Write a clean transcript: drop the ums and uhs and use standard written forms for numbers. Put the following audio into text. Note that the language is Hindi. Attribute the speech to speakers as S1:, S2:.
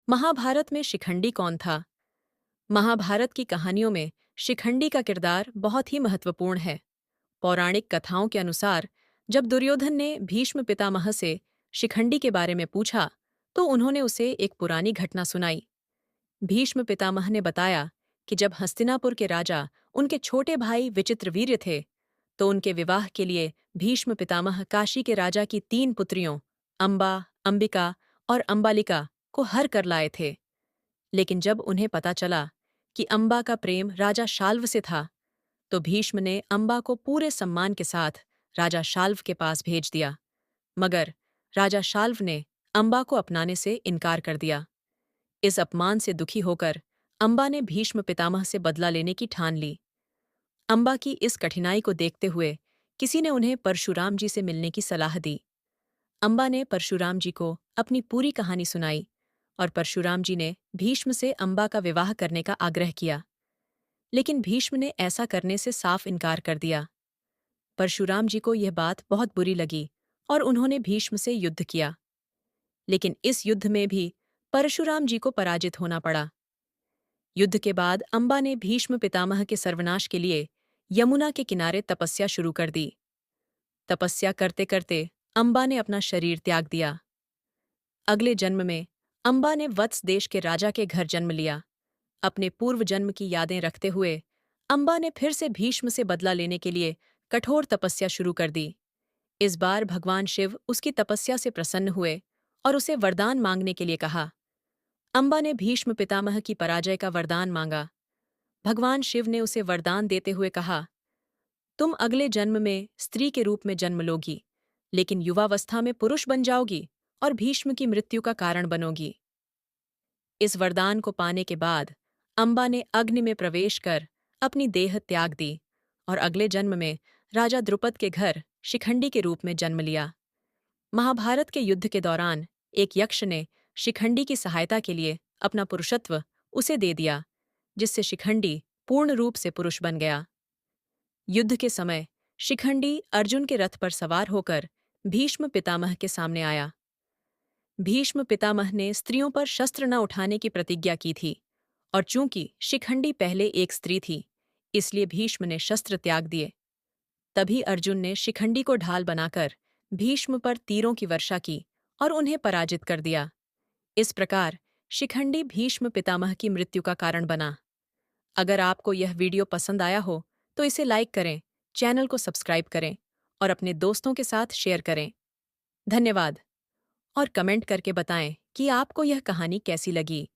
S1: महाभारत में शिखंडी कौन था? महाभारत की कहानियों में शिखंडी का किरदार बहुत ही महत्वपूर्ण है। पौराणिक कथाओं के अनुसार जब दुर्योधन ने भीष्म पितामह से शिखंडी के बारे में पूछा, तो उन्होंने उसे एक पुरानी घटना सुनाई। भीष्म पितामह ने बताया कि जब हस्तिनापुर के राजा उनके छोटे भाई विचित्रवीर्य थे, तो उनके विवाह के लिए भीष्म पितामह काशी के राजा की 3 पुत्रियों अंबा, अंबिका और अंबालिका को हर कर लाए थे। लेकिन जब उन्हें पता चला कि अंबा का प्रेम राजा शाल्व से था, तो भीष्म ने अंबा को पूरे सम्मान के साथ राजा शाल्व के पास भेज दिया। मगर राजा शाल्व ने अंबा को अपनाने से इनकार कर दिया। इस अपमान से दुखी होकर अंबा ने भीष्म पितामह से बदला लेने की ठान ली। अंबा की इस कठिनाई को देखते हुए किसी ने उन्हें परशुराम जी से मिलने की सलाह दी। अंबा ने परशुराम जी को अपनी पूरी कहानी सुनाई और परशुराम जी ने भीष्म से अंबा का विवाह करने का आग्रह किया। लेकिन भीष्म ने ऐसा करने से साफ इनकार कर दिया। परशुराम जी को यह बात बहुत बुरी लगी और उन्होंने भीष्म से युद्ध किया। लेकिन इस युद्ध में भी परशुराम जी को पराजित होना पड़ा। युद्ध के बाद अंबा ने भीष्म पितामह के सर्वनाश के लिए यमुना के किनारे तपस्या शुरू कर दी। तपस्या करते करते अंबा ने अपना शरीर त्याग दिया। अगले जन्म में अंबा ने वत्स देश के राजा के घर जन्म लिया। अपने पूर्व जन्म की यादें रखते हुए अंबा ने फिर से भीष्म से बदला लेने के लिए कठोर तपस्या शुरू कर दी। इस बार भगवान शिव उसकी तपस्या से प्रसन्न हुए और उसे वरदान मांगने के लिए कहा। अंबा ने भीष्म पितामह की पराजय का वरदान मांगा। भगवान शिव ने उसे वरदान देते हुए कहा, तुम अगले जन्म में स्त्री के रूप में जन्म लोगी, लेकिन युवावस्था में पुरुष बन जाओगी और भीष्म की मृत्यु का कारण बनोगी। इस वरदान को पाने के बाद अंबा ने अग्नि में प्रवेश कर अपनी देह त्याग दी और अगले जन्म में राजा द्रुपद के घर शिखंडी के रूप में जन्म लिया। महाभारत के युद्ध के दौरान एक यक्ष ने शिखंडी की सहायता के लिए अपना पुरुषत्व उसे दे दिया, जिससे शिखंडी पूर्ण रूप से पुरुष बन गया। युद्ध के समय शिखंडी अर्जुन के रथ पर सवार होकर भीष्म पितामह के सामने आया। भीष्म पितामह ने स्त्रियों पर शस्त्र न उठाने की प्रतिज्ञा की थी, और चूंकि शिखंडी पहले एक स्त्री थी, इसलिए भीष्म ने शस्त्र त्याग दिए। तभी अर्जुन ने शिखंडी को ढाल बनाकर भीष्म पर तीरों की वर्षा की और उन्हें पराजित कर दिया। इस प्रकार शिखंडी भीष्म पितामह की मृत्यु का कारण बना। अगर आपको यह वीडियो पसंद आया हो तो इसे लाइक करें, चैनल को सब्सक्राइब करें और अपने दोस्तों के साथ शेयर करें। धन्यवाद। और कमेंट करके बताएं कि आपको यह कहानी कैसी लगी